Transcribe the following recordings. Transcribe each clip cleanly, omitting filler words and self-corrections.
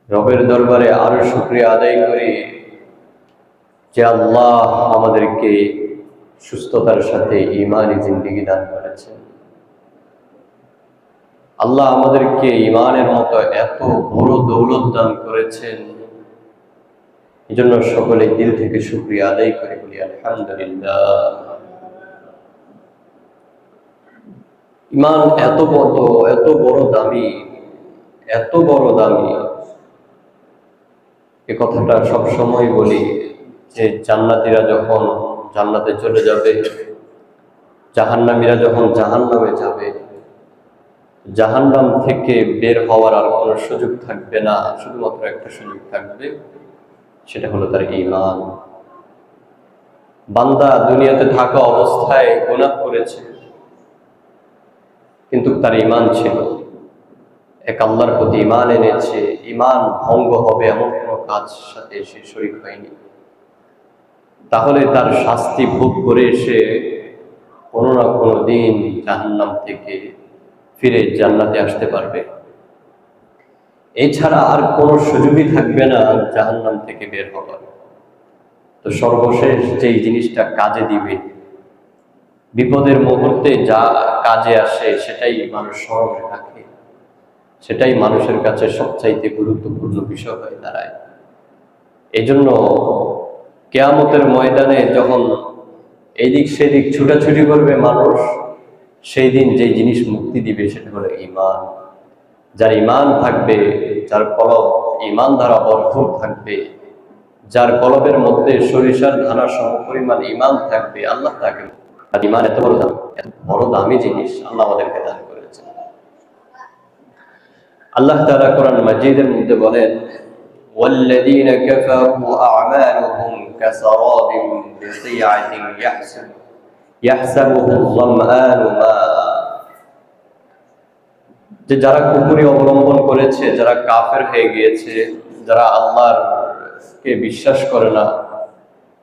রবের দরবারে আরো শুকরিয়া আদায় করি যে আল্লাহ আমাদেরকে সুস্থতার সাথে ঈমানি জিন্দেগি দান করেছেন। আল্লাহ আমাদেরকে ঈমানের মতো এত বড় দৌলত দান করেছেন, এজন্য সকলে দিল থেকে শুকরিয়া আদায় করে বলি আলহামদুলিল্লাহ। ঈমান এত বড় দামি, এত বড় দামি, এ কথাটা সবসময় বলি যে জান্নাতীরা যখন জান্নাতে চলে যাবে, জাহান্নামীরা যখন জাহান্নামে যাবে, জাহান্নাম থেকে বের হওয়ার আর কোনো সুযোগ থাকবে না, শুধুমাত্র একটা সুযোগ থাকবে, সেটা হলো তার ঈমান। বান্দা দুনিয়াতে থাকা অবস্থায় গুনাহ করেছে, কিন্তু তার ঈমান ছিল, এক আল্লাহর প্রতি ঈমান এনেছে, ঈমান ভঙ্গ হবে এমন কোনো কাজ সাথে সে শরীক হয়নি, তাহলে তার শাস্তি ভোগ করে সে কোনো না কোনো দিন জাহান্নাম থেকে ফিরে জান্নাতে আসতে পারবে। এছাড়া আর কোনো সুযোগই থাকবে না জাহান্নাম থেকে বের হওয়ার। তো সর্বশেষ যেই জিনিসটা কাজে দিবে, বিপদের মুহূর্তে যা কাজে আসে, সেটাই মানুষ স্মরণে রাখে, সেটাই মানুষের কাছে সবচাইতে গুরুত্বপূর্ণ বিষয় হয়ে দাঁড়ায়। এজন্য কিয়ামতের ময়দানে যখন এইদিক সেদিক ছুটাছুটি করবে মানুষ, সেই দিন যেই জিনিস মুক্তি দিবে সেটা হলো ঈমান। যার ঈমান থাকবে, যার কলব ঈমান দ্বারা ভরপুর থাকবে, যার কলবের মধ্যে সরিষার দানা সমপরিমাণ ঈমান থাকবে, আল্লাহ তাকে, আর ঈমান এত বড় দামি জিনিস আল্লাহ আমাদেরকে দান করেছে। আল্লাহ তাআলা কোরআন মাজিদের মধ্যে বলেন, ওয়াল্লাযীনা কাফারু আ'মালুহুম কাসারাবিন বিকিআতিন ইয়াহসাবুহু যামআনু মাআ। যে যারা কুফরি অবলম্বন করেছে, যারা কাফের হয়ে গিয়েছে, যারা আল্লাহকে বিশ্বাস করে না,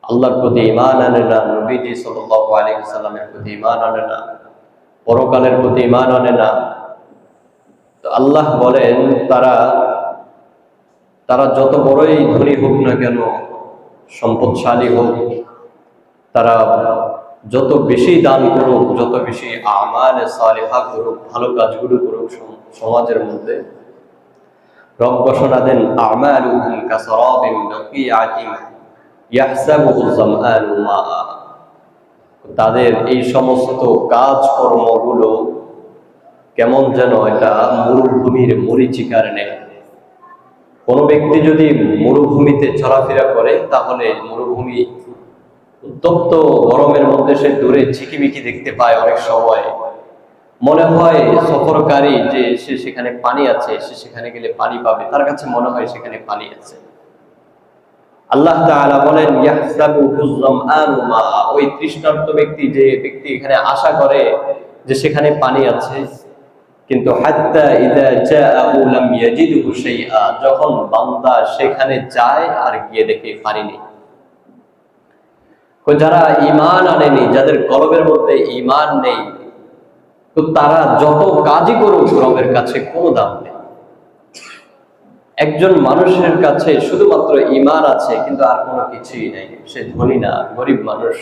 আল্লাহর প্রতি ঈমান আনে না, নবীজি সাল্লাল্লাহু আলাইহি ওয়াসাল্লামের প্রতি ঈমান আনে না, পরকালের প্রতি ঈমান আনে না, তো আল্লাহ বলেন তারা যত বড়ই ধনী হোক না কেন, সম্পদশালী হোক, তারা যত বেশি দান করুক, যত বেশি আমালে সালেহা করুক, ভালো কাজগুলো করুক সমাজের মধ্যে, রব ঘোষণা দেন, আমালুহুম কাসারাবিন বিকিআতিন ইয়াহসাবুহু যামআনু মাআ। তাদের এই সমস্ত কাজকর্মগুলো কেমন যেন এটা মরুভূমির মরীচিকার ন্যায়। কোনো ব্যক্তি যদি মরুভূমিতে চলাফেরা করে, তাহলে মরুভূমি উত্তপ্ত গরমের মধ্যে সে দূরে ঝিকিমিকি দেখতে পায়, অনেক সময় মনে হয় সফরকারী যে সে সেখানে পানি আছে, সে সেখানে গেলে পানি পাবে, তার কাছে মনে হয় সেখানে পানি আছে। আল্লাহ তাআলা বলেন, ইয়াহসাবুহু যামআনু মাআ। ওই তৃষ্ণার্ত ব্যক্তি, যে ব্যক্তি এখানে আশা করে যে সেখানে পানি আছে, কিন্তু হাত্তা ইযা জাআহু লাম ইয়াজিদহু শাইআ, যখন বান্দা সেখানে যায় আর গিয়ে দেখে পানি নেই। যারা ঈমান আনেনি, যাদের কলবের মধ্যে ঈমান নেই, তো তারা যত কাজই করুক রবের কাছে কোনো দাম নেই। একজন মানুষের কাছে শুধুমাত্র ঈমান আছে, কিন্তু আর কোনো কিছুই নেই, সে ধনী না, গরিব মানুষ,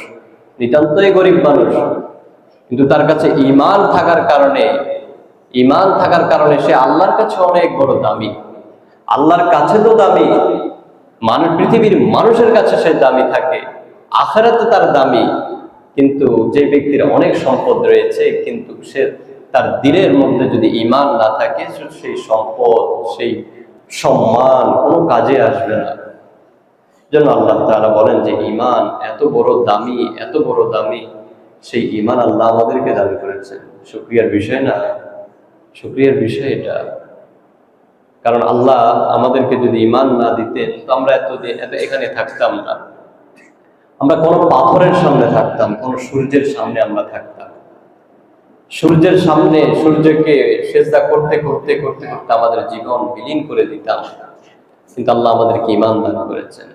নিতান্তই গরিব মানুষ, কিন্তু তার কাছে ঈমান থাকার কারণে সে আল্লাহর কাছে অনেক বড় দামি। আল্লাহর কাছে তো দামি, পৃথিবীর মানুষের কাছে সে দামি থাকে, আখিরাতে তার দামি। কিন্তু যে ব্যক্তির অনেক সম্পদ রয়েছে, কিন্তু সে তার দিলের মধ্যে যদি ঈমান না থাকে, সেই সম্পদ, সেই সম্মান কোনো কাজে আসবে না। যেন আল্লাহ তাআলা বলেন যে ঈমান এত বড় দামি, এত বড় দামি, সেই ঈমান আল্লাহ আমাদেরকে দান করেছেন। শুকরিয়ার বিষয় না, শুকরিয়ার বিষয় এটা। কারণ আল্লাহ আমাদেরকে যদি ঈমান না দিতেন, তো আমরা এত এখানে থাকতাম না। আমরা কোনো পাথরের সামনে থাকতাম, কোনো সূর্যের সামনে আমরা থাকতাম। সূর্যের সামনে সূর্যকে সিজদা করতে করতে করতে করতে আমাদের জীবন বিলীন করে দিতাম, কিন্তু আল্লাহ আমাদেরকে ঈমান দান করেছেন।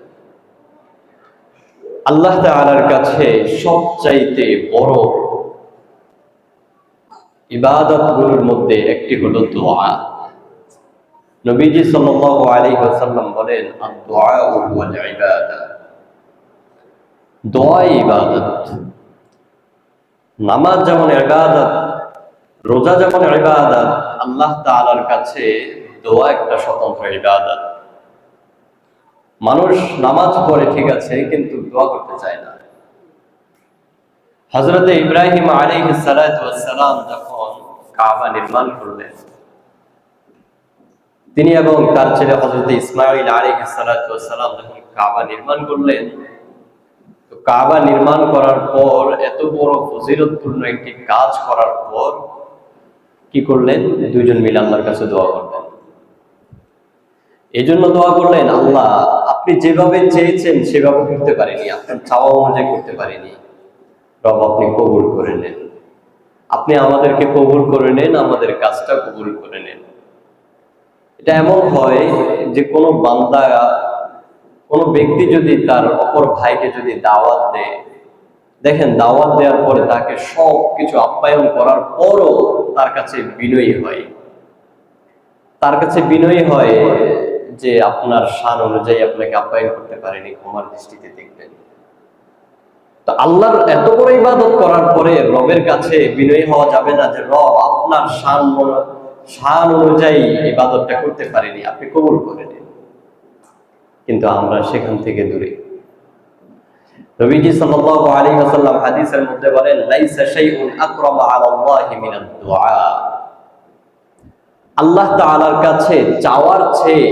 আল্লাহ তাআলার কাছে সবচাইতে বড় ইবাদতগুলোর মধ্যে একটি হলো দোয়া। নবীজি সাল্লাল্লাহু আলাইহি ওয়াসাল্লাম বলেন, আদ-দুআ ওয়াল ইবাদা, দোয়া ইবাদত। নামাজ যেমন ইবাদত, রোজা যেমন ইবাদত, আল্লাহ তাআলার কাছে দোয়া একটা স্বতন্ত্র ইবাদত। মানুষ নামাজ পড়ে ঠিক আছে, কিন্তু দোয়া করতে চায় না। হযরত ইব্রাহিম আলাইহিস সালাতু ওয়াস সালাম যখন কাবা নির্মাণ করলেন, তিনি এবং তার ছেলে হযরত ইসমাঈল আলাইহিস সালাতু ওয়াস সালাম যখন কাবা নির্মাণ করলেন, তো কাবা নির্মাণ করার পর, এত বড় ফজিলতপূর্ণ একটি কাজ করার পর কি করলেন? দুইজন মিলে আল্লাহর কাছে দোয়া করলেন। এই জন্য দোয়া করলেন, আল্লাহ আপনি যেভাবে চেয়েছেন সেভাবে করতে পারিনি, আপনার চাওয়া অনুযায়ী করতে পারিনি, রব আপনি কবুল করে নেন, আপনি আমাদেরকে কবুল করে নেন, আমাদের কাজটা কবুল করে নেন। এটা এমন হয় যে কোনো বান্দা, কোনো ব্যক্তি যদি তার অপর ভাইকে যদি দাওয়াত দেয়, দেখেন দাওয়াত দেওয়ার পরে তাকে সব কিছু আপ্যায়ন করার পরও তার কাছে বিনয়ী হয়, তার কাছে বিনয়ী হয় যে আপনার শান অনুযায়ী আপনাকে আপ্যায়ন করতে পারেনি, ক্ষমার দৃষ্টিতে দেখবেন। তো আল্লাহর এত বড় ইবাদত করার পরে রবের কাছে বিনয়ী হওয়া যাবে না যে রব আপনার শান অনুযায়ী ইবাদতটা করতে পারিনি, আপনি কবুল করে নিন। কিন্তু আমরা সেখান থেকে দূরে। নবীজি সাল্লাল্লাহু আলাইহি ওয়াসাল্লাম হাদিসের মধ্যে বলেন, লাইসা শাইউন আকরামা আলাল্লাহি মিনাদ দুআ। আল্লাহ তাআলার কাছে চাওয়ার চেয়ে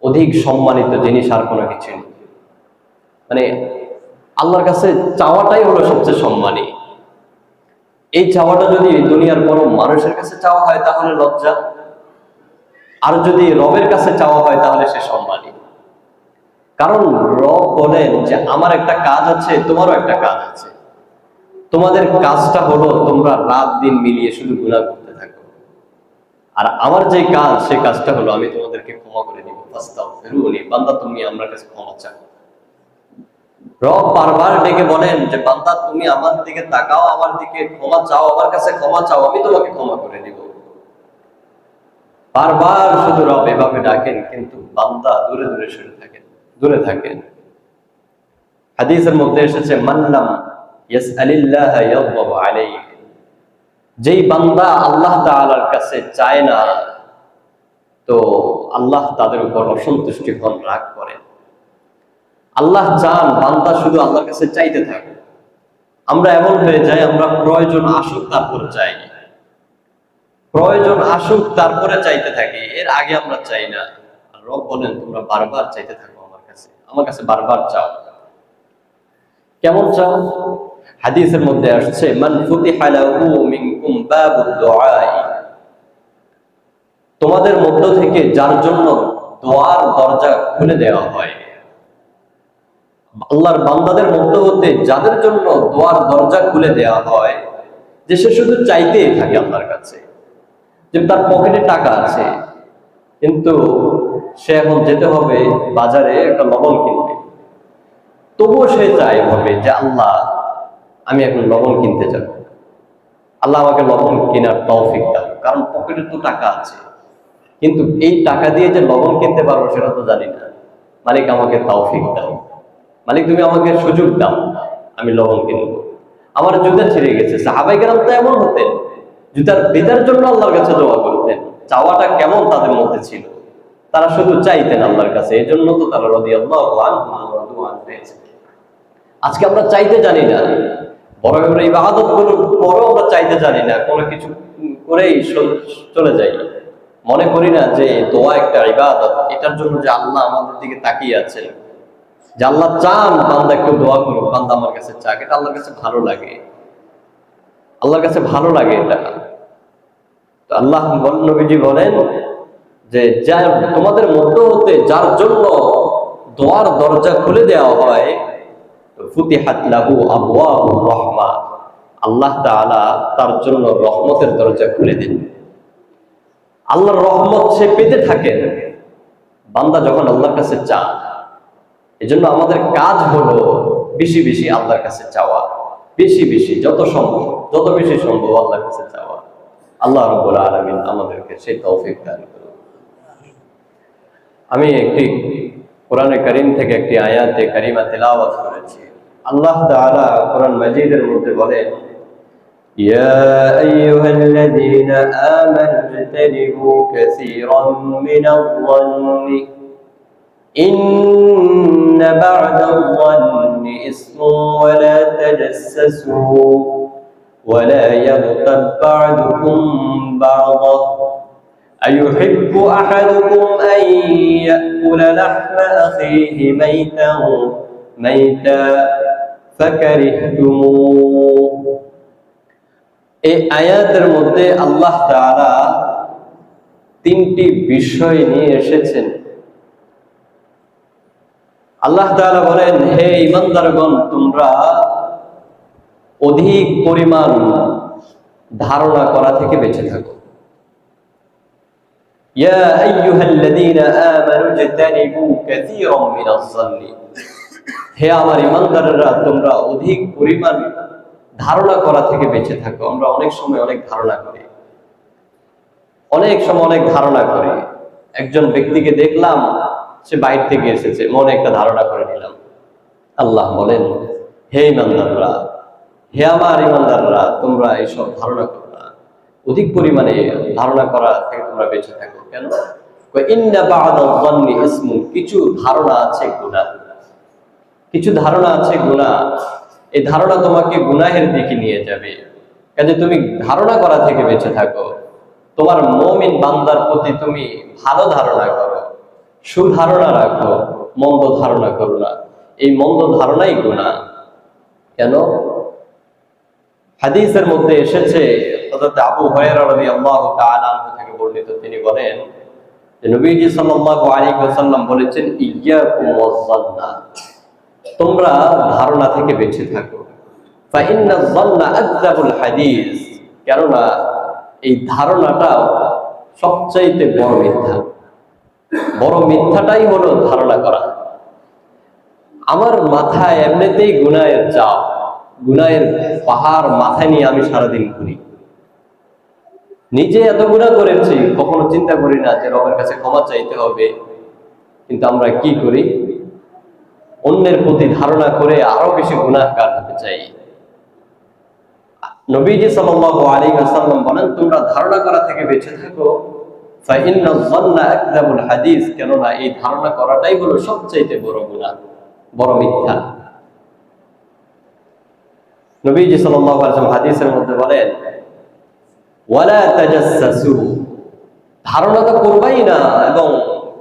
অধিক সম্মানিত জিনিস আর কোনো কিছু নেই। মানে আল্লাহর কাছে চাওয়াটাই হলো সবচেয়ে সম্মানী। এই চাওয়াটা যদি দুনিয়ার কোনো মানুষের কাছে চাওয়া হয় তাহলে লজ্জা, আর যদি রবের কাছে চাওয়া হয় তাহলে সে সম্মানী। কারণ রব বলেন যে আমার একটা কাজ আছে, তোমারও একটা কাজ আছে, তোমাদের কাজটা হলো তোমরা রাত দিন মিলিয়ে শুধু গুনাহ করতে থাকো, আর আমার যে কাজ সেই কাজটা হলো আমি তোমাদেরকে ক্ষমা করে দিব। ফাস্তাগফিরুনি, বান্দা তুমি আমার কাছে ক্ষমা চাও। রব বারবার ডেকে বলেন যে বান্দা তুমি আমার দিকে তাকাও, আমার দিকে ক্ষমা চাও, আমার কাছে ক্ষমা চাও, আমি তোমাকে ক্ষমা করে দিব। বারবার শুধু রব এভাবে ডাকেন, কিন্তু বান্দা দূরে দূরে সরে থাকেন, দূরে থাকেন। হাদিসের মধ্যে এসেছে, মাল্লাম ইয়াসআলিল্লাহ ইয়াগদাব আলাইহি, যেই বান্দা আল্লাহ তাআলার কাছে চায় না, তো আল্লাহ তাদের উপর অসন্তুষ্টি হন, রাগ করেন। আল্লাহ চান বান্দা শুধু আল্লাহর কাছে চাইতে থাকে। আমরা এমন হয়ে যাই, আমরা প্রয়োজন আসুক তারপরে চাই, প্রয়োজন আসুক তারপরে চাইতে থাকি, এর আগে আমরা চাই না। রব বলেন তোমরা বারবার চাইতে থাকো আমার কাছে, আমার কাছে বারবার চাও। কেমন চাও? হাদিসের মধ্যে আসছে, মান ফুতিহা লাহু মিনকুম বাবুদ দুআ, তোমাদের মধ্য থেকে যার জন্য দোয়ার দরজা খুলে দেওয়া হয়, আল্লাহর বান্দাদের মধ্য হতে যাদের জন্য দোয়ার দরজা খুলে দেওয়া হয়, যে সে শুধু চাইতেই থাকে আল্লাহর কাছে। যে তার পকেটে টাকা আছে, কিন্তু সে এখন যেতে হবে বাজারে একটা লবণ কিনতে, তবুও সে চায় ভাবে যে আল্লাহ আমি এখন লবণ কিনতে যাব, আল্লাহ আমাকে লবণ কেনার তৌফিক দাও। কারণ পকেটে তো টাকা আছে, কিন্তু এই টাকা দিয়ে যে লবণ কিনতে পারবো সেটা তো জানি না। মালিক আমাকে তৌফিক দাও, মালিক তুমি আমাকে সুযোগ দাও, আমি লবণ কিনবো। আমার জুতা ছিঁড়ে গেছে, সাহাবায়ে কেরাম তো এমন হতেন, জুতার বেচার জন্য আল্লাহর কাছে দোয়া করতেন। চাওয়াটা কেমন তাদের মধ্যে ছিল, তারা শুধু চাইতেন আল্লাহর কাছে, এই জন্য তো তারা রাদিয়াল্লাহু আনহু ওয়া পেয়েছে। আজকে আমরা চাইতে জানি না, বড় বড় ইবাদত গুলো পরও আমরা চাইতে জানি না, কোনো কিছু করেই চলে যাই। মনে করি না যে দোয়া একটা ইবাদত, এটার জন্য যে আল্লাহ আমাদের দিকে তাকিয়ে আছেন, যে আল্লাহ চান বান্দা একটু দোয়া করুক, বান্দা আমার কাছে চাক, এটা আল্লাহর কাছে ভালো লাগে, আল্লাহর কাছে ভালো লাগে এটা। তো আল্লাহ নবীজি বলেন যে যার তোমাদের মধ্য হতে যার জন্য দোয়ার দরজা খুলে দেওয়া হয়, ফুতিহাত লাহু আবওয়াবুর রাহমা, আল্লাহ তাআলা তার জন্য রহমতের দরজা খুলে দেন। আল্লাহর রহমত সে পেতে থাকেন বান্দা যখন আল্লাহর কাছে চান। এজন্য আমাদের কাজ হলো বেশি বেশি আল্লাহর কাছে চাওয়া, বেশি বেশি যত সম্ভব, যত বেশি সম্ভব আল্লাহর কাছে চাওয়া। আল্লাহ রাব্বুল আলামিন আমাদেরকে সেই তৌফিক দান করুন। আমি একটি কোরআনে কারীম থেকে একটি আয়াতে কারিমা তেলাওয়াত করেছি। আল্লাহ তাআলা কোরআন মাজিদের মধ্যে বলেন, ইয়া আইয়ুহাল্লাযীনা আমানু ইজতানিবু কাসীরাম মিনাল-যন্নি ইন্না বা'দাল-যন্নি ইসমুন ওয়া লা তাজাসসাসু ওয়া লা ইয়াগতাব বা'দুকুম বা'দাহ أيحب أحدكم أن يأكل لحم أخيه ميتا فكرهتموه। এই আয়াতের মধ্যে আল্লাহ তাআলা তিনটি বিষয় নিয়ে এসেছেন। আল্লাহ তাআলা বলেন, হে ঈমানদারগণ, তোমরা অধিক পরিমাণ ধারণা করা থেকে বেঁচে থাকো। ইয়া আইয়ুহাল্লাযীনা আমানু ইজতানিবু কাসীরাম মিনাজ-যন্নি, হে আমার ঈমানদাররা, তোমরা অধিক পরিমাণ ধারণা করা থেকে বেঁচে থাকো। আমরা অনেক সময় অনেক ধারণা করি, একজন ব্যক্তিকে দেখলাম, সে বাইরে থেকে এসেছে, মনে একটা ধারণা করে নিলাম। আল্লাহ বলেন, হে ঈমানদাররা, হে আমার ঈমানদাররা, তোমরা এইসব ধারণা করো না, অধিক পরিমাণে ধারণা করা থেকে তোমরা বেঁচে থাকো। কেন? ইন্না বা'দাল-যন্নি ইসমুন, কিছু ধারণা আছে গুনাহ, এই ধারণা তোমাকে গুনাহের দিকে নিয়ে যাবে। কাজে তুমি ধারণা করা থেকে বেঁচে থাকো। তোমার মুমিন বান্দার প্রতি তুমি ভালো ধারণা করো, সুধারণা রাখো, মন্দ ধারণা করো না। এই মন্দ ধারণাই গুনাহ। কেন? হাদিসের মধ্যে এসেছে, হযরত আবু হুরায়রা রাদিয়াল্লাহু তাআলা আনহু থেকে বর্ণিত, তিনি বলেন যে নবীজি সাল্লাল্লাহু আলাইহি ওয়াসাল্লাম বলেছেন, ইয়্যাকুম ওয়াজ-যন্না, তোমরা ধারণা থেকে বেঁচে থাকো। ফা ইন্নাজ-যন্না আকযাবুল হাদিস, কেননা এই ধারণাটা সবচাইতে বড় মিথ্যা। বড় মিথ্যাটাই হলো ধারণা করা। আমার মাথায় এমনিতেই গুনাহের চাপ, গুনাহের পাহাড় মাথায় নিয়ে আমি সারাদিন ঘুরি। নিজে এত গুনাহ করেছি, কখনো চিন্তা করি না যে রবের কাছে ক্ষমা চাইতে হবে। কিন্তু আমরা কি করি? অন্যের প্রতি ধারণা করে আরো বেশি গুনাহগার হতে চাই। নবীজি সাল্লাল্লাহু আলাইহি ওয়াসাল্লাম বলেন, তোমরা ধারণা করা থেকে বেঁচে থাকো। ফা ইন্নাজ-যন্না আকযাবুল হাদিস, কেননা এই ধারণা করাটাই হলো সবচেয়ে বড় গুনাহ, বড় মিথ্যা। নবীজি সাল্লাল্লাহু আলাইহি ওয়াসাল্লাম হাদিসের মধ্যে বলেন, ওয়ালা তাজাসসাসু, ধারণা তো করবাই না এবং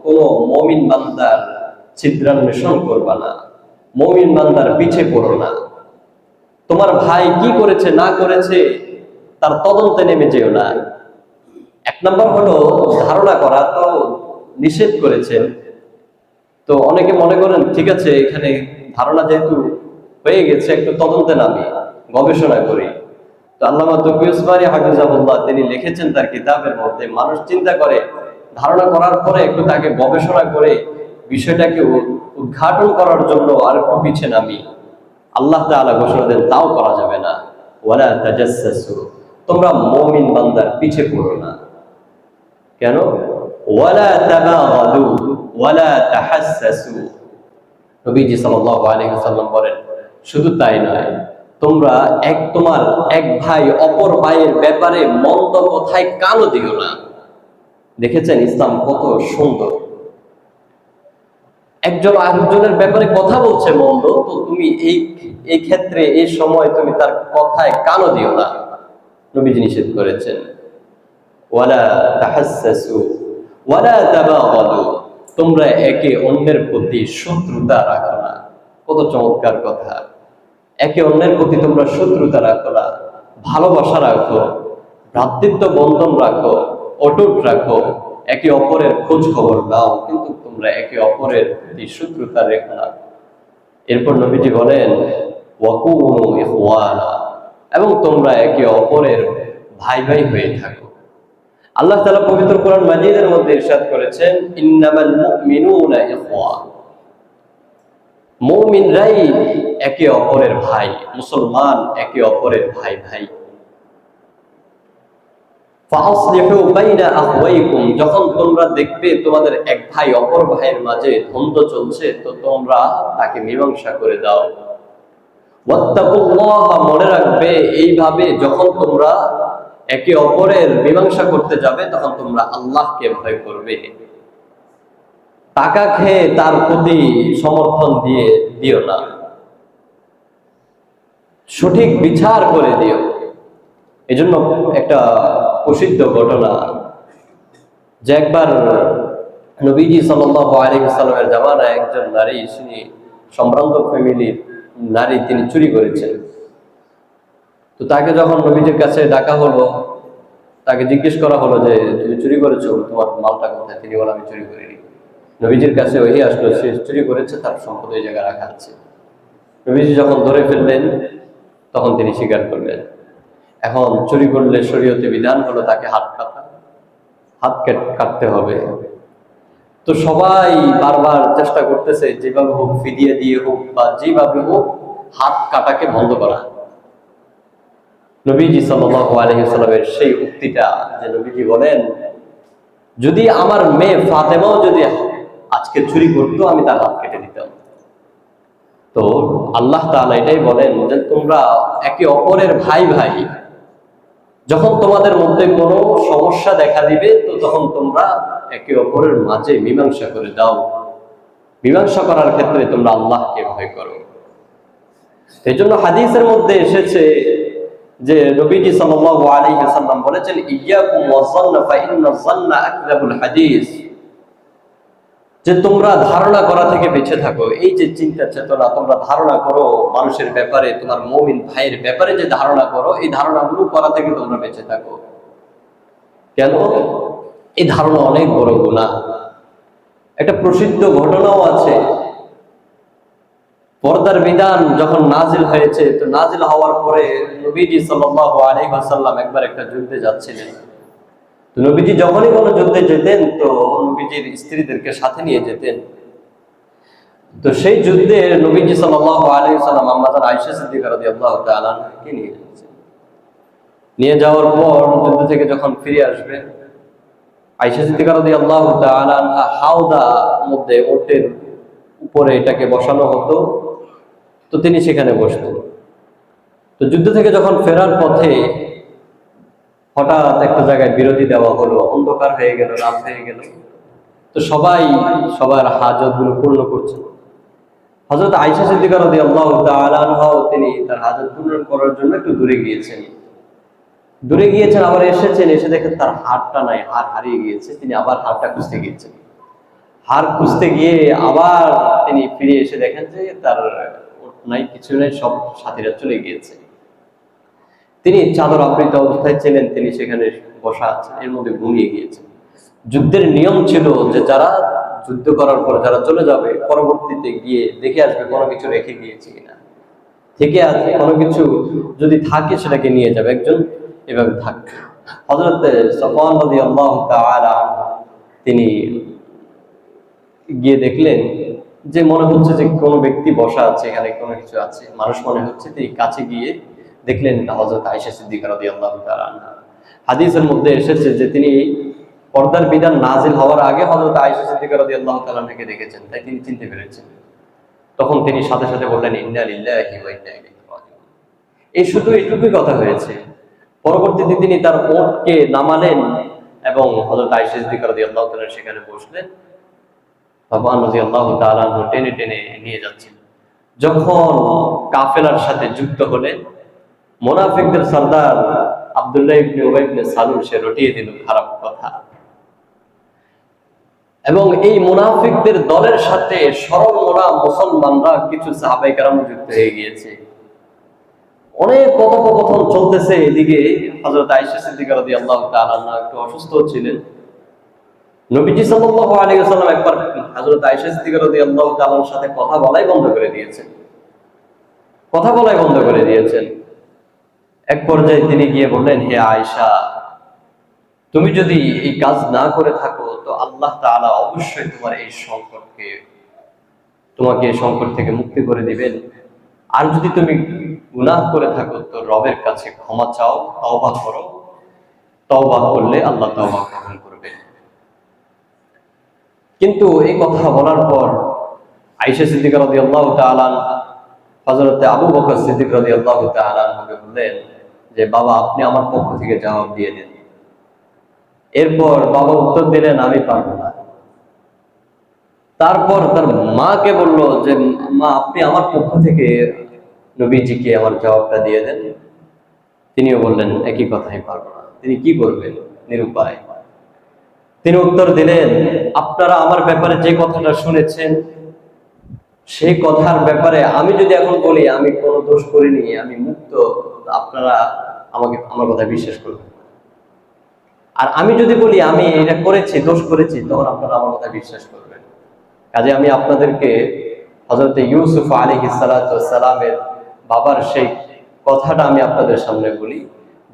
কোন মুমিন বান্দার ছিদ্রান্বেষণ করবা না, মুমিন বান্দার পিছে পড়ো না। তোমার ভাই কি করেছে না করেছে তার তদন্তে নেমে যেও না। এক নম্বর হলো ধারণা করা তো নিষেধ করেছেন। তো অনেকে মনে করেন, ঠিক আছে, এখানে ধারণা যেহেতু হয়ে গেছে, একটু তদন্তে নামি, গবেষণা করি। তো আল্লামা তকি উসমানী হাফিজাহুল্লাহ তিনি লিখেছেন তার কিতাবের মধ্যে, মানুষ চিন্তা করে ধারণা করার পরে একটু তাকে গবেষণা করে বিষয়টাকে উদ্ঘাটন করার জন্য আর একটু পিছে নামি। আল্লাহ তাআলা ঘোষণা দেন, তাও করা যাবে না। ওয়ালা তাজাসসাসু, তোমরা মুমিন বান্দার পিছে পড়ো না। কেন? ওয়ালা তাবাগাদু ওয়ালা তাহাসসাসু, নবীজি সাল্লাল্লাহু আলাইহি ওয়াসাল্লাম বলেন, শুধু তাই নয়, তোমরা তোমার এক ভাই অপর ভাইয়ের ব্যাপারে মন্দ কথায় কানও দিও না। দেখেছেন ইসলাম কত সুন্দর। একজন আরেকজনের ব্যাপারে কথা বলছে মন্দ, তো তুমি এই ক্ষেত্রে এই সময় তুমি তার কথায় কানও দিও না, নবীজি নিষেধ করেছেন। ওয়ালা তাহাসসাসু ওয়ালা তাবাগাদু, তোমরা একে অন্যের প্রতি শত্রুতা রাখো না। কত চমৎকার কথা! একে অন্যের প্রতি তোমরা শত্রুতা রাখো না, ভালোবাসা রাখো, ভ্রাতৃত্ব বন্ধন রাখো, অটুট রাখো, একে অপরের খোঁজ খবর নাও, কিন্তু তোমরা একে অপরের প্রতি শত্রুতা রেখো না। এরপর নবীজি বলেন, ওয়াকুনু ইখওয়ানা, এবং তোমরা একে অপরের ভাই ভাই হয়ে থাকো। আল্লাহ তাআলা পবিত্র কোরআন মাজিদের মধ্যে ইরশাদ করেছেন, ইন্নামাল মুমিনুনা ইখওয়া, মুমিনরাই একে অপরের ভাই, মুসলমান একে অপরের ভাই ভাই। ফাসলিহু বাইনা আখওয়াইকুম, যখন তোমরা দেখবে তোমাদের এক ভাই অপর ভাইয়ের মাঝে দ্বন্দ্ব চলছে, তো তোমরা তাকে মীমাংসা করে দাও। ওয়াত্তাকুল্লাহ, মনে রাখবে এইভাবে যখন তোমরা একে অপরের মীমাংসা করতে যাবে তখন তোমরা আল্লাহকে ভয় করবে। টাকা খেয়ে তার প্রতি সমর্থন দিও না, সঠিক বিচার করে দিও। এজন্য একটা প্রসিদ্ধ ঘটনা, যে একবার নবীজি সাল্লাল্লাহু আলাইহি ওয়াসাল্লামের জামানায় একজন নারী, তিনি সম্ভ্রান্ত ফ্যামিলির নারী, তিনি চুরি করেছেন। তো তাকে যখন নবীজির কাছে ডাকা হলো, তাকে জিজ্ঞেস করা হলো যে তুমি চুরি করেছো, তোমার মালটা কোথায়? তিনি বলেন আমি চুরি করিনি। নবীজির কাছে ওহি আসলো, সে চুরি করেছে, তার সম্পদ ওই জায়গায় রাখা আছে। নবীজি যখন ধরে ফেললেন তখন তিনি স্বীকার করলেন। এখন চুরি করলে শরীয়তে বিধান হলো তাকে হাত কাটতে হবে। তো সবাই বারবার চেষ্টা করতেছে যেভাবে হোক, ফিদিয়া দিয়ে হোক বা যেভাবে হোক, হাত কাটাকে বন্ধ করা। নবীজি সাল্লাল্লাহু আলাইহি ওয়াসাল্লামের সেই উক্তিটা, যে নবীজি বলেন যদি আমার মেয়ে ফাতেমাও যদি আজকে চুরি করতো আমি তার হাত কেটে দিতাম। তো আল্লাহ তাআলা এটাই বলেন যে তোমরা একে অপরের ভাই ভাই, যখন তোমাদের মধ্যে কোনো সমস্যা দেখা দিবে তো তখন তোমরা একে অপরের মাঝে মীমাংসা করে দাও। মীমাংসা করার ক্ষেত্রে তোমরা আল্লাহকে ভয় করো। এই জন্য হাদিসের মধ্যে এসেছে যে নবীজি সাল্লাল্লাহু আলাইহি ওয়াসাল্লাম বলেছেন ইয়াকুম ওয়াযান্না ফা ইন্নায যান্না আকযাবুল হাদিস, যে তোমরা ধারণা করা থেকে বেঁচে থাকো। এই যে চিন্তা চেতনা তোমরা ধারণা করো মানুষের ব্যাপারে, তোমার মুমিন ভাইয়ের ব্যাপারে যে ধারণা করো, এই ধারণাগুলো করা থেকে তোমরা বেঁচে থাকো। কেন? এই ধারণা অনেক বড় গুনাহ। একটা প্রসিদ্ধ ঘটনাও আছে, পর্দার বিধান যখন নাজিল হয়েছে, তো নাজিল হওয়ার পরে নবীজি সাল্লাল্লাহু আলাইহি ওয়াসাল্লাম একবার একটা যুদ্ধে যাচ্ছিলেন। তো নবীজি যখনই কোনো যুদ্ধে যেতেন তো নবীজির স্ত্রীদেরকে সাথে নিয়ে যেতেন। তো সেই যুদ্ধে নবীজি সাল্লাল্লাহু আলাইহি ওয়াসাল্লাম আম্মাজান আয়েশা সিদ্দিকা রাদিয়াল্লাহু তাআলা আনহাকে নিয়ে যাচ্ছেন। নিয়ে যাওয়ার পর যুদ্ধ থেকে যখন ফিরে আসবেন, আয়েশা সিদ্দিকা রাদিয়াল্লাহু তাআলা আনহা হাওদা মধ্যে ওটের উপরে এটাকে বসানো হতো, তো তিনি সেখানে বসতেন। তো যুদ্ধ থেকে যখন ফেরার পথে হঠাৎ একটা জায়গায় বিরতি দেওয়া হলো, অন্ধকার হয়ে গেল, রাত হয়ে গেল। তো সবাই সবার হাজত গুলো পূর্ণ করছে। হযরত আয়েশা সিদ্দিকা রাদিয়াল্লাহু তাআলা আনহা তিনি তার হাজত পূর্ণ করার জন্য একটু দূরে গিয়েছেন, আবার এসেছেন, এসে দেখেন তার হারটা নাই, হার হারিয়ে গিয়েছে। তিনি আবার হারটা খুঁজতে গিয়েছেন। হার খুঁজতে গিয়ে আবার তিনি ফিরে এসে দেখেন যে তার নাই, কিছু নাই, সব সাথীরা চলে গিয়েছে। তিনি চাদর আবৃত অবস্থায় ছিলেন, তিনি সেখানে বসা আছেন, এর মধ্যে ঘুমিয়ে গিয়েছেন। যুদ্ধের নিয়ম ছিল যে যারা যুদ্ধ করার পর যারা চলে যাবে, পরবর্তীতে গিয়ে দেখে আসবে কোনো কিছু রেখে গিয়েছে কিনা, থেকে আছে কোনো কিছু যদি থাকে সেটাকে নিয়ে যাবে, একজন এভাবে থাকবে। হযরত সাফওয়ান রাদিয়াল্লাহু তাআলা তিনি গিয়ে দেখলেন যে মনে হচ্ছে যে কোনো ব্যক্তি বসা আছে, এখানে কোনো কিছু আছে, মানুষ মনে হচ্ছে। তিনি কাছে গিয়ে দেখলেন হযরত আয়েশা সিদ্দিকা রাদিয়াল্লাহু তাআলা আনহা। হাদিসের মধ্যে এসেছে যে তিনি পর্দার বিধান নাজিল হওয়ার আগে হযরত আয়েশা সিদ্দিকা রাদিয়াল্লাহু তাআলা আনহাকে দেখেছেন, তাই তিনি চিনতে পেরেছেন। তখন তিনি সাথে সাথে বললেন ইন্না লিল্লাহি ওয়া ইন্না ইলাইহি রাজিউন। এই শুধু এইটুকুই কথা হয়েছে। পরবর্তীতে তিনি তার ওটকে নামালেন এবং হযরত আয়েশা সিদ্দিকা রাদিয়াল্লাহু তাআলা সেখানে বসলেন। সাফওয়ান রাদিয়াল্লাহু তাআলা টেনে টেনে নিয়ে যাচ্ছেন। যখন কাফেলার সাথে যুক্ত হলেন, মুনাফিকদের সরদার আব্দুল্লাহ ইবনে উবাই ইবনে সালুল সে রটিয়ে দিল খারাপ কথা, এবং এই মুনাফিকদের দলের সাথে সরল মোনা মুসলমানরা কিছু সাহাবায়ে কেরাম যুক্ত হয়ে গিয়েছে। অনেক কথোপকথন চলতেছে। এদিকে হযরত আয়েশা সিদ্দিকা রাদিয়াল্লাহু তাআলা আনহা একটু অসুস্থ ছিলেন। নবীজি সাল্লাল্লাহু আলাইহি ওয়াসাল্লাম একবার হযরত আয়েশা সিদ্দিকা রাদিয়াল্লাহু তাআলার সাথে কথা বলাই বন্ধ করে দিয়েছেন। এক পর্যায়ে তিনি গিয়ে বললেন, হে আয়েশা, তুমি যদি এই কাজ না করে থাকো তো আল্লাহ তাআলা অবশ্যই তোমাকে এই সংকট থেকে মুক্তি করে দিবেন। আর যদি তুমি গুনাহ করে থাকো তো রবের কাছে ক্ষমা চাও, তওবা করো, তওবা করলে আল্লাহ তওবা কবুল করবেন। কিন্তু এই কথা বলার পর আয়েশা সিদ্দিকা রাদিয়াল্লাহু তাআলা হযরতে আবু বকর সিদ্দিক রাদিয়াল্লাহু তাআলা আনহুকে বললেন যে বাবা আপনি আমার পক্ষ থেকে জবাব দিয়ে দিন। এরপর বাবা উত্তর দিলেন আমি পারবো না। তারপর তার মাকে বলল যে মা আপনি আমার পক্ষ থেকে নবীজিকে আমার জবাবটা দিয়ে দেন। তিনিও বললেন একই কথাই পারবো না। তিনি কি করবেন? নিরুপায়। তিনি উত্তর দিলেন আপনারা আমার ব্যাপারে যে কথাটা শুনেছেন সেই কথার ব্যাপারে আমি যদি এখন বলি আমি কোনো দোষ করিনি, আমি মুক্ত, আপনারা আমাকে আমার কথা বিশ্বাস করবেন। আর আমি যদি বলি আমি এটা করেছি, দোষ করেছি, তখন আপনারা আমার কথা বিশ্বাস করবেন। কাজে আমি আপনাদেরকে হযরত ইউসুফ আলাইহিস সালাতু ওয়াস সালামের বাবার সেই কথাটা আমি আপনাদের সামনে বলি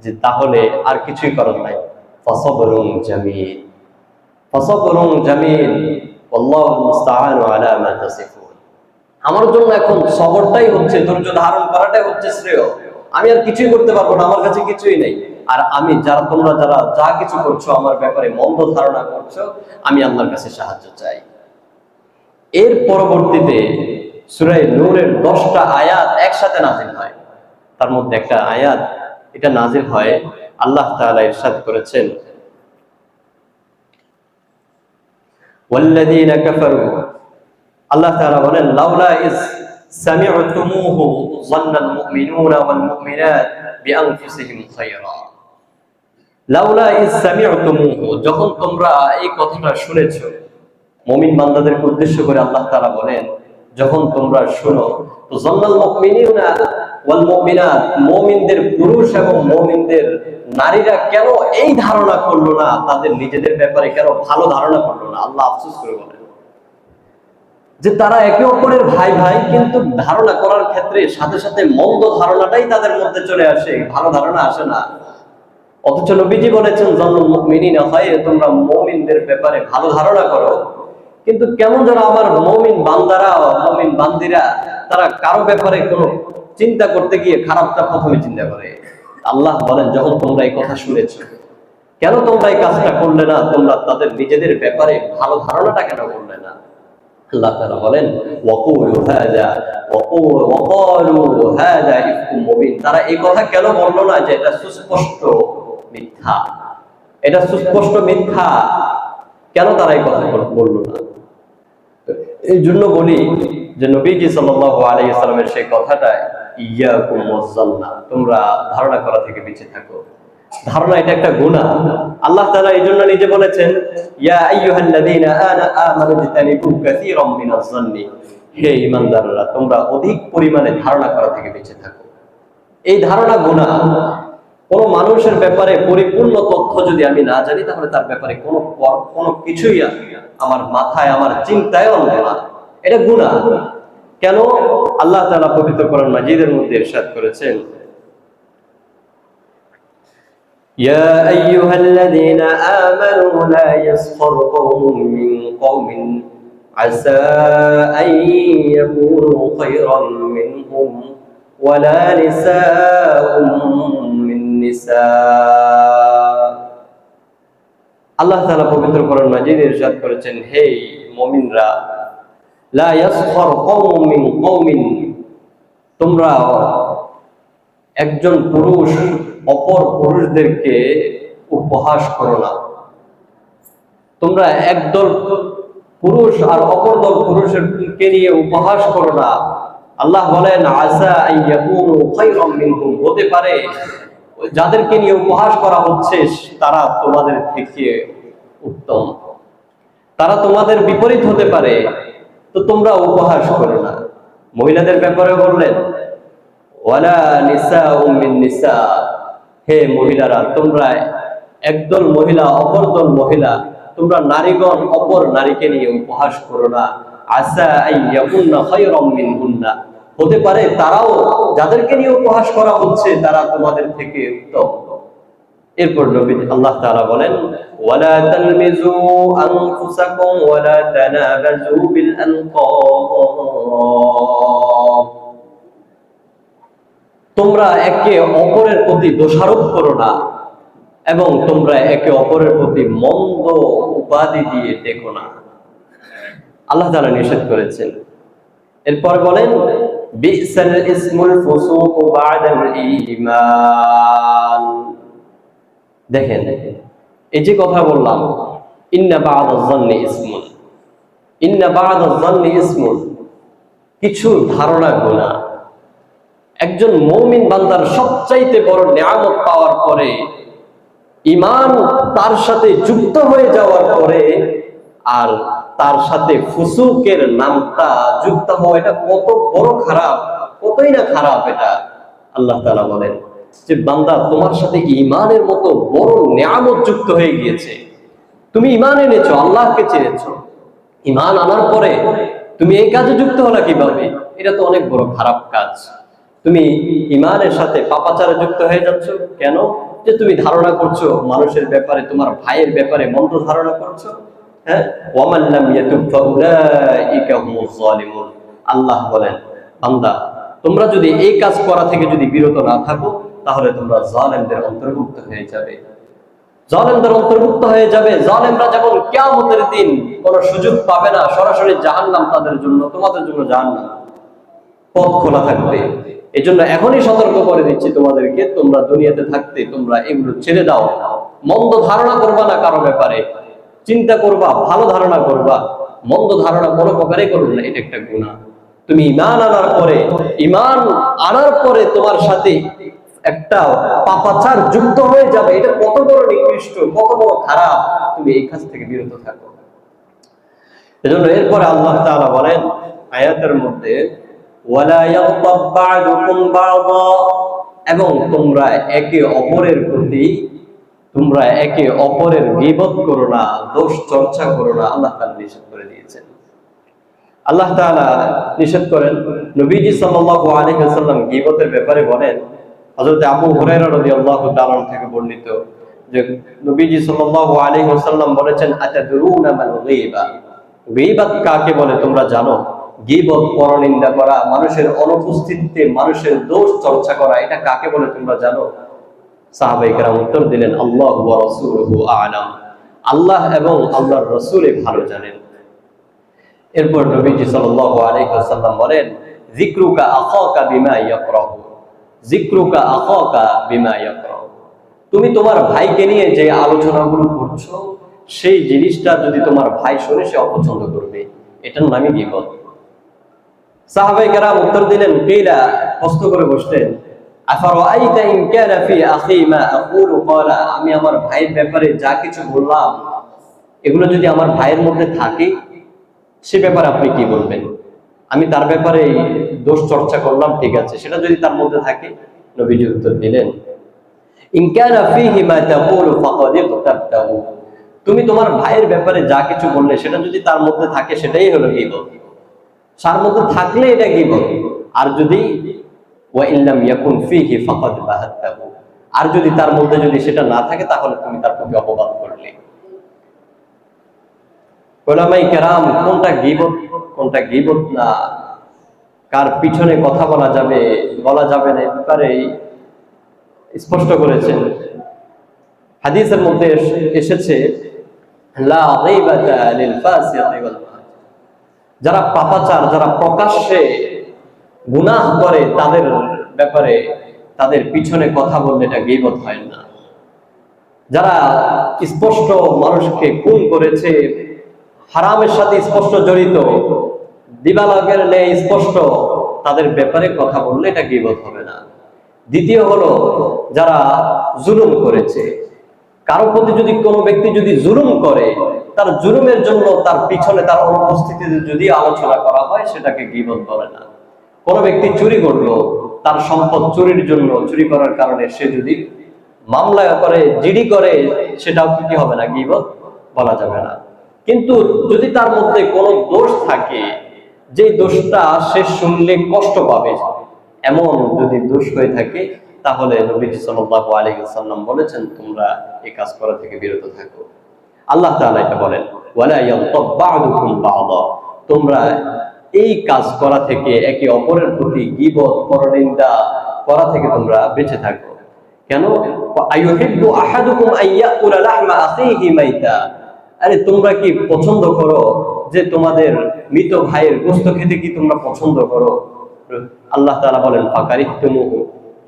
যে তাহলে আর কিছুই করার নাই। ফাসাবরুন জামিল, ফাসাবরুন জামিল ওয়াল্লাহুল মুস্তাআনু আলা মা তাসিফুন। আমার জন্য এখন সবরটাই হচ্ছে, ধৈর্য ধারণ করাটাই হচ্ছে শ্রেয়। আমি আর কিছুই করতে পারবো না, আমার কাছে কিছুই নেই। আর আমি তোমরা যারা যা কিছু করছো আমার ব্যাপারে মন্দ ধারণা করছো, আমি আল্লাহর কাছে সাহায্য চাই। এর পরবর্তীতে সূরা নূরের 10টা আয়াত একসাথে নাযিল হয়। তার মধ্যে একটা আয়াত এটা নাযিল হয়, আল্লাহ তাআলা ইরশাদ করেছেন ওয়াল্লাযীনা কাফারু, আল্লাহ তাআলা বলেন লাউলা ইজ সামি'তুমুহু যান্নাল মুমিনুনা ওয়াল মুমিনাত বিআনফুসিহিম খায়রা। লাউলা ইজ সামি'তুমুহু, যখন তোমরা এই কথাটা শুনেছো। মুমিন বান্দাদেরকে উদ্দেশ্য করে আল্লাহ তাআলা বলেন যখন তোমরা শুনো, তো যান্নাল মুমিনুনা ওয়াল মুমিনাত, মুমিনদের পুরুষ এবং মুমিনদের নারীরা কেন এই ধারণা করলো না, তাদের নিজেদের ব্যাপারে কেন ভালো ধারণা করলো না? আল্লাহ আফসোস করে বলেন যে তারা একে অপরের ভাই ভাই, কিন্তু ধারণা করার ক্ষেত্রে সাথে সাথে মন্দ ধারণাটাই তাদের মধ্যে চলে আসে, ভালো ধারণা আসে না। অথচ নবীজি বলেছেন যান্নাল মুমিনিনা খায়র, তোমরা মুমিনদের ব্যাপারে ভালো ধারণা করো। কিন্তু কেমন যেন আমার মুমিন বান্দারা, মুমিন বান্দিরা, তারা কারো ব্যাপারে কোনো চিন্তা করতে গিয়ে খারাপটা প্রথমে চিন্তা করে। আল্লাহ বলেন যখন তোমরা এই কথা শুনেছো, কেন তোমরা এই কাজটা করলে না? তোমরা তাদের নিজেদের ব্যাপারে ভালো ধারণাটা কেন করলে না? আল্লাহ তাআলা বলেন ওয়াকুলু হাযা ওয়াকালু হাযা ইফকুম মুবিন, তারা এই কথা কেন বললো না যে এটা সুস্পষ্ট মিথ্যা, এটা সুস্পষ্ট মিথ্যা? কেন তারা এই কথা বললো না? এই জন্য বলি যে নবীজি সাল্লাল্লাহু আলাইহি ওয়াসাল্লামের সেই কথাটা ইয়াকুম ওয়াজ্জান্না, তোমরা ধারণা করা থেকে বেঁচে থাকো। ধারণা এটা একটা গুনাহ। আল্লাহ তাআলা এই জন্য নিজে বলেছেন ইয়া আইয়ুহাল্লাযীনা আমানু ইজতানিবু কাসীরাম মিনাজ যান্নি, হে ঈমানদাররা তোমরা অধিক পরিমাণে ধারণা করা থেকে বেঁচে থাকো। এই ধারণা গুনাহ। কোন মানুষের ব্যাপারে পরিপূর্ণ তথ্য যদি আমি না জানি, তাহলে তার ব্যাপারে কোনো কিছুই আমার মাথায়, আমার চিন্তায় আনবো না, এটা গুনাহ। কেন? আল্লাহ তাআলা পবিত্র কোরআন মাজিদের মধ্যে ইরশাদ করেছেন ইয়া আইয়ুহাল্লাযীনা আমানু লা ইয়াসখর কওমুম মিন কওমিন আসা আন ইয়াকুনু খায়রাম মিনহুম ওয়ালা নিসাউম মিন নিসা। আল্লাহ তাআলা পবিত্র কোরআন মাজিদে ইরশাদ করেছেন হে মুমিনরা, লা ইয়াসখর কওমুম মিন কওমিন, তোমরা একজন পুরুষ অপর পুরুষদেরকে উপহাস করো না। তোমরা একদল পুরুষ আর অপর দল পুরুষকে নিয়ে উপহাস করো না। আল্লাহ বলেন আসা আইয়াকুনু খায়রাম মিনহুম, হতে পারে যাদেরকে নিয়ে উপহাস করা হচ্ছে তারা তোমাদের থেকে উত্তম, তারা তোমাদের বিপরীত হতে পারে, তো তোমরা উপহাস করো না। মহিলাদের ব্যাপারে বললেন ওয়ালা নিসাউম মিন নিসা, হে মহিলারা তোমরা একদল মহিলা অপর দল মহিলা, তোমরা নারীগণ অপর নারীকে নিয়ে উপহাস করো না। আসা আইয়াকুননা খায়রাম মিনহুন্না, হতে পারে তারাও যাদেরকে নিয়ে উপহাস করা হচ্ছে তারা তোমাদের থেকে উত্তম। এরপর নবী আল্লাহ তাআলা বলেন ওয়ালা তালমিজু আনফুসাকুম ওয়ালা তানাবাজু বিল আনকাব, তোমরা একে অপরের প্রতি দোষারোপ করো না এবং তোমরা একে অপরের প্রতি মন্দ উপাধি দিয়ে দেখো না। আল্লাহ তাআলা নিষেধ করেছেন। এরপর বলেন বিসাল ইসমুল ফুসুকু বাদাল ঈমান। দেখেন এই যে কথা বললাম, ইন্না বা'দাজ যান্নি ইসমুন, ইন্না বা'দাজ যান্নি ইসমুন, কিছু ধারণা গুনাহ। একজন মুমিন বান্দার সবচাইতে বড় নিয়ামত পাওয়ার পরে, ঈমান তার সাথে যুক্ত হয়ে যাওয়ার পরে আর তার সাথে ফুসুকের নামটা যুক্ত হওয়া, এটা কত বড় খারাপ, কতই না খারাপ। এটা আল্লাহ তাআলা বলেন যে বান্দা তোমার সাথে ঈমানের মতো বড় নিয়ামত যুক্ত হয়ে গিয়েছে। তুমি ঈমান এনেছো, আল্লাহকে চিনেছো, ঈমান আনার পরে তুমি এই কাজে যুক্ত হলা কিভাবে? এটা তো অনেক বড় খারাপ কাজ। তুমি ঈমানের সাথে পাপাচারে যুক্ত হয়ে যাচ্ছ কেন? যে তুমি ধারণা করছো মানুষের ব্যাপারে, তোমার ভাইয়ের ব্যাপারে মন্দ ধারণা করছো। হ্যাঁ, ওয়ামান লাম ইয়াতুব ফাউলাইকা হুমুজ জালিমুন। আল্লাহ বলেন বান্দা তোমরা যদি এই কাজ করা থেকে যদি বিরত না থাকো তাহলে তোমরা জালেমদের অন্তর্ভুক্ত হয়ে যাবে, জালেমদের অন্তর্ভুক্ত হয়ে যাবে। জালেমরা যখন কিয়ামতের দিন কোনো সুযোগ পাবে না, সরাসরি জাহান্নাম তাদের জন্য, তোমাদের জন্য জাহান্নাম, পথ খোলা থাকবে। এজন্য এখনই সতর্ক করে দিচ্ছি তোমাদেরকে, তোমরা দুনিয়াতে থাকতে তোমরা এগুলো ছেড়ে দাও। মন্দ ধারণা করবা না কারো ব্যাপারে, চিন্তা করবা, ভালো ধারণা করবা। মন্দ ধারণা কোনো প্রকারে করবে না, এটা একটা গুনাহ। তুমি ঈমান আনার পরে, ঈমান আনার পরে তোমার সাথে একটা পাপাচার যুক্ত হয়ে যাবে, এটা কত বড় নিকৃষ্ট, কত বড় খারাপ। তুমি এই কাজ থেকে বিরত থাকো। এজন্য এরপরে আল্লাহ তাআলা বলেন আয়াতের মধ্যে ওয়ালা ইয়াগতাব বা'দুকুম বা'দা, এবং তোমরা একে অপরের প্রতি, তোমরা একে অপরের গীবত করো না, দোষ চর্চা করো না। আল্লাহ তাআলা নিষেধ করে দিয়েছেন। আল্লাহ তাআলা নিষেধ করেন। নবীজি সাল্লাল্লাহু আলাইহি ওয়াসাল্লাম গীবতের ব্যাপারে বলেন, হযরত আবু হুরায়রা রাদিয়াল্লাহু তাআলা থেকে বর্ণিত যে নবীজি সাল্লাল্লাহু আলাইহি ওয়াসাল্লাম বলেছেন আতাদরুনা মাল গীবা, গীবত কাকে বলে তোমরা জানো? গীবত পরনিন্দা করা, মানুষের অনুপস্থিতিতে মানুষের দোষ চর্চা করা, এটা কাকে বলে তোমরা জানো? সাহাবায়ে কেরাম উত্তর দিলেন আল্লাহু ওয়া রাসূলুহু আ'লাম, আল্লাহ এবং আল্লাহর রাসূলই ভালো জানেন। এরপর নবীজি সাল্লাল্লাহু আলাইহি ওয়াসাল্লাম বলেন যিকরুকা আখাকা বিমা ইয়াকরাহু, যিকরুকা আখাকা বিমা ইয়াকরাহু, তুমি তোমার ভাইকে নিয়ে যে আলোচনাগুলো করছো সেই জিনিসটা যদি তোমার ভাই শুনে সে অপছন্দ করবে, এটার নামই গীবত। সাহাবায়ে কেরাম উত্তর দিলেন কিলা, প্রশ্ন করে বসলেন আফারাআইতা ইন কানা ফি আখি মা আকুলু ক্বালা, আমি আমার ভাইয়ের ব্যাপারে যা কিছু বললাম এগুলো যদি আমার ভাইয়ের মধ্যে থাকে সে ব্যাপারে আপনি কি বলবেন? আমি তার ব্যাপারে দোষ চর্চা করলাম, ঠিক আছে, সেটা যদি তার মধ্যে থাকে, নবীজি উত্তর দিলেন ইন কানা ফীহি মা তাকুলু ফাকাদ ইগতাবতাহু, তুমি তোমার ভাইয়ের ব্যাপারে যা কিছু বললে সেটা যদি তার মধ্যে থাকে সেটাই হলো গীবত। তার মধ্যে থাকলে এটা গীবত। আর যদি ওয়া ইল্লাম ইয়াকুন ফীহি ফাকাদ বাহাত্তাহু, আর যদি তার মধ্যে যদি সেটা না থাকে তাহলে তুমি তার প্রতি অপবাদ করলে। উলামায়ে কেরাম কোনটা গীবত কোনটা গীবত না, কার পিছনে কথা বলা যাবে বলা যাবে না, ব্যাপারে স্পষ্ট করেছেন। হাদিসের মধ্যে এসেছে লা গীবাতা লিল ফাসিকি ওয়াল ফাজির, যারা পাপাচার, যারা প্রকাশ্যে গুনাহ করে তাদের ব্যাপারে তাদের পিছনে কথা বললে এটা গীবত হয় না। যারা স্পষ্ট মানুষকে খুন করেছে, হারামের সাথে স্পষ্ট জড়িত, দিবালকের নেই স্পষ্ট, তাদের ব্যাপারে কথা বললে এটা গীবত হবে না। দ্বিতীয় হলো যারা জুলুম করেছে, কারো প্রতি যদি কোনো ব্যক্তি যদি জুলুম করে, তার জুলুমের জন্য তার পিছনে তার অনুপস্থিতিতে যদি আলোচনা করা হয় সেটাকে গীবত বলে না। কোনো ব্যক্তি চুরি করলো, তার সম্পদ চুরির জন্য, চুরি করার কারণে সে যদি মামলা করে, জিডি করে, সেটাও কি হবে না, গীবত বলা যাবে না। কিন্তু যদি তার মধ্যে কোনো দোষ থাকে, যে দোষটা সে শুনলে কষ্ট পাবে, এমন যদি দোষ হয়ে থাকে, তাহলে নবীজি সাল্লাল্লাহু আলাইহি ওয়াসাল্লাম বলেছেন তোমরা এই কাজ করা থেকে বিরত থাকো। আল্লাহ তাআলা এটা বলেন ওয়ালা ইয়াগতাব বা'দুকুম বা'দা, তোমরা এই কাজ করা থেকে, একে অপরের প্রতি গীবত পরনিন্দা করা থেকে তোমরা বেঁচে থাকো। কেন? আইয়ুহিব্বু আহাদুকুম আইয়াকুলা লাহমা আখিহি মাইতা, আরে তোমরা কি পছন্দ করো যে তোমাদের মৃত ভাইয়ের গোশত খেতে কি তোমরা পছন্দ করো? আল্লাহ তাআলা বলেন ফাকারিহতুমুহু,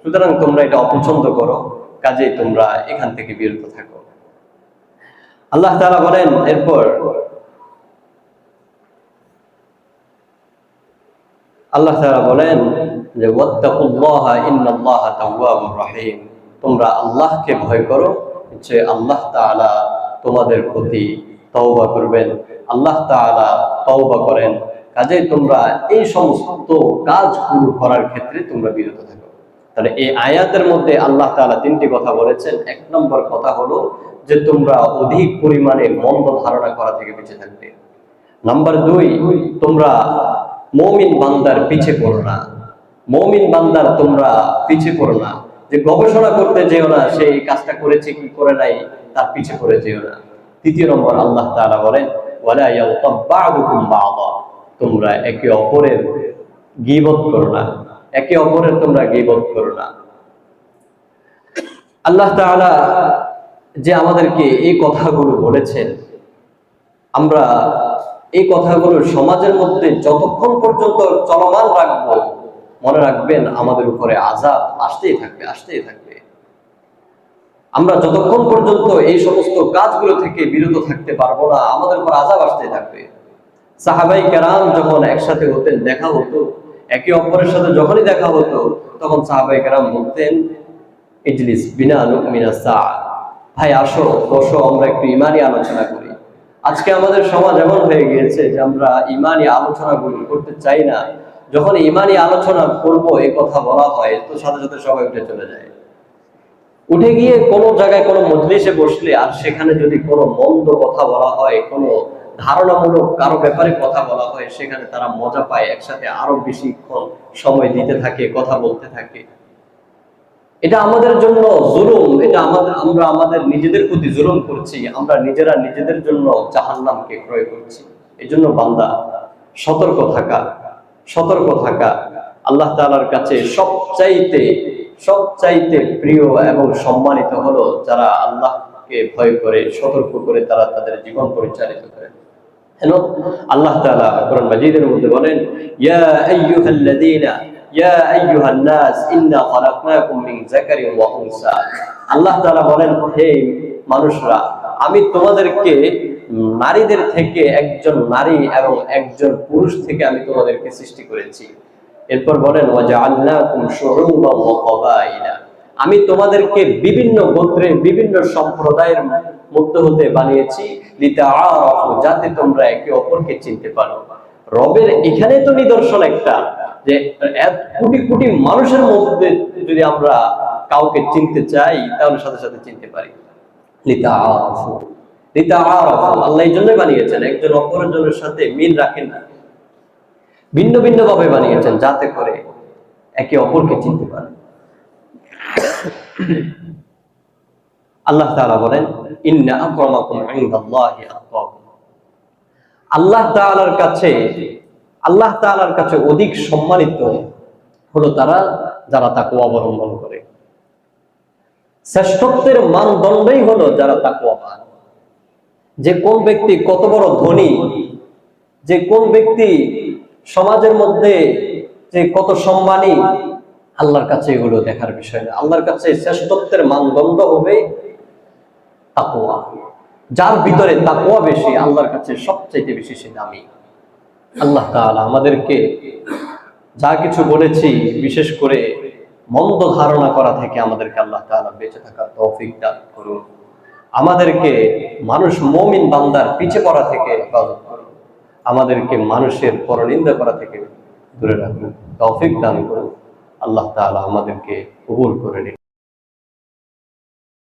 সুতরাং তোমরা এটা অপছন্দ করো, কাজেই তোমরা এখান থেকে বিরত থাকো। আল্লাহ তাআলা বলেন এরপর আল্লাহ তাআলা বলেন যে ওয়াত্তাকুল্লাহা ইন্নাল্লাহা তাওয়াবুর রহিম, তোমরা আল্লাহকে ভয় করো, যে আল্লাহ তাআলা তোমাদের প্রতি তওবা করবেন, আল্লাহ তাআলা তওবা করেন, কাজেই তোমরা এই সমস্ত কাজগুলো করার ক্ষেত্রে তোমরা বিরত থাকো। তাহলে এই আয়াতের মধ্যে আল্লাহ তাআলা তিনটি কথা বলেছেন। এক নম্বর কথা হলো যে তোমরা অধিক পরিমাণে মন্দ ধারণা করা থেকে বেঁচে থাকবে। নাম্বার দুই, তোমরা মুমিন বান্দার পিছে পড়ো না, মুমিন বান্দার তোমরা পিছে পড়ো না, যে গবেষণা করতে যেও না সে এই কাজটা করেছে কি করে নাই তার পিছে পড়ে যেও না। তৃতীয় নম্বর আল্লাহ তাআলা বলেন ওয়ালা ইয়াগতাব বা'দুকুম বা'দা, তোমরা একে অপরের গীবত করো না, একে অপরের তোমরা গীবত করো না। আল্লাহ তাআলা যে আমাদেরকে এই কথাগুলো বলেছেন, আমরা এই কথাগুলো সমাজের মধ্যে যতক্ষণ পর্যন্ত চলমান রাখবো, মনে রাখবেন আমাদের উপরে আযাব আসতেই থাকবে, আসতেই থাকবে। আমরা যতক্ষণ পর্যন্ত এই সমস্ত কাজগুলো থেকে বিরত থাকতে পারবো না, আমাদের উপর আযাব আসতেই থাকবে। সাহাবায়ে কেরাম যখন একসাথে হতেন, দেখা হতো, একে অপরের সাথে যখনই দেখা হতো তখন সাহাবায়ে কেরাম বলতেন ইজলিস বিনা নুমিনা সা, ভাই আসো বসো, আমরা একটু ঈমানি আলোচনা করি। আজকে আমাদের সমাজ এমন হয়ে গিয়েছে যে আমরা ঈমানি আলোচনাগুলো করতে চাই না। যখন ঈমানি আলোচনা করব এই কথা বলা হয় তো সাথে সাথে সবাই উঠে চলে যায়। উঠে গিয়ে কোনো জায়গায় কোনো মজলিসে বসলে আর সেখানে যদি কোনো মন্দ কথা বলা হয়, কোনো ধারণামূলক কারো ব্যাপারে কথা বলা হয়, সেখানে তারা মজা পায়, একসাথে আরো বেশিক্ষণ সময় দিতে থাকে, কথা বলতে থাকে। এটা আমাদের জন্য জুলুম, এটা আমরা আমাদের নিজেদের প্রতি জুলুম করছি, আমরা নিজেরা নিজেদের জন্য জাহান্নামকে ক্রয় করছি। এই জন্য বান্দা সতর্ক থাকা, সতর্ক থাকা। আল্লাহ তাআলার কাছে সবচাইতে প্রিয় এবং সম্মানিত হলো যারা আল্লাহকে ভয় করে, সতর্ক করে তারা তাদের জীবন পরিচালিত করে। হেন আল্লাহ তাআলা কোরআন মাজিদের মধ্যে বলেন ইয়া আইয়ুহাল্লাযীনা ইয়া আইয়ুহান নাস ইন্না খালাকনাকুম মিন যাকারিন ওয়া উনসা, আল্লাহ তাআলা বলেন হে মানুষরা, আমি তোমাদেরকে নারীদের থেকে একজন নারী এবং একজন পুরুষ থেকে আমি তোমাদেরকে সৃষ্টি করেছি। এরপর বলেন ওয়া জাআলনাকুম শুউবান ওয়া ক্বাবাইলা, আমি তোমাদেরকে বিভিন্ন গোত্রের বিভিন্ন সম্প্রদায়ের মধ্যে হতে বানিয়েছি লিতাআরাফু, যাতে তোমরা একে অপরকে চিনতে পারো। রবের এখানে তো নিদর্শন একটা, যে কোটি কোটি মানুষের মধ্যে যদি আমরা কাউকে চিনতে চাই তাহলে সাথে সাথে চিনতে পারি। লিতাআরাফু, লিতাআরাফু, আল্লাহ এই জন্যই বানিয়েছেন, একজন অপরের জনের সাথে মিল রাখেন না, ভিন্ন ভিন্ন ভাবে বানিয়েছেন যাতে করে একে অপরকে চিনতে পারে। আল্লাহ তাআলা বলেন ইন্না আকরামাকুম ইনদাল্লাহি আতকাকুম, আল্লাহ তাআলার কাছে অধিক সম্মানিত হলো তারা যারা তাকওয়া অবলম্বন করে। শ্রেষ্ঠত্বের মানদণ্ডই হলো যারা তাকওয়াবান। যে কোন ব্যক্তি কত বড় ধনী, যে কোন ব্যক্তি সমাজের মধ্যে যে কত সম্মানী, আল্লাহর কাছে এগুলো দেখার বিষয় না। আল্লাহর কাছে শ্রেষ্ঠত্বের মানদণ্ড হবে তাকওয়া। যার ভিতরে তাকওয়া বেশি, আল্লাহর কাছে সবচেয়ে বেশি সে দামি। আল্লাহ তাআলা আমাদেরকে যা কিছু বলেছি, বিশেষ করে মন্দ ধারণা করা থেকে আমাদেরকে আল্লাহ তাআলা বেঁচে থাকার তৌফিক দান করুন। আমাদেরকে মুমিন বান্দার পিছে পড়া থেকে হেফাজত করুন। আমাদেরকে মানুষের পরনিন্দা করা থেকে দূরে রাখুন, তৌফিক দান করুন। আল্লাহ তাআলা আমাদেরকে কবুল করে নিন।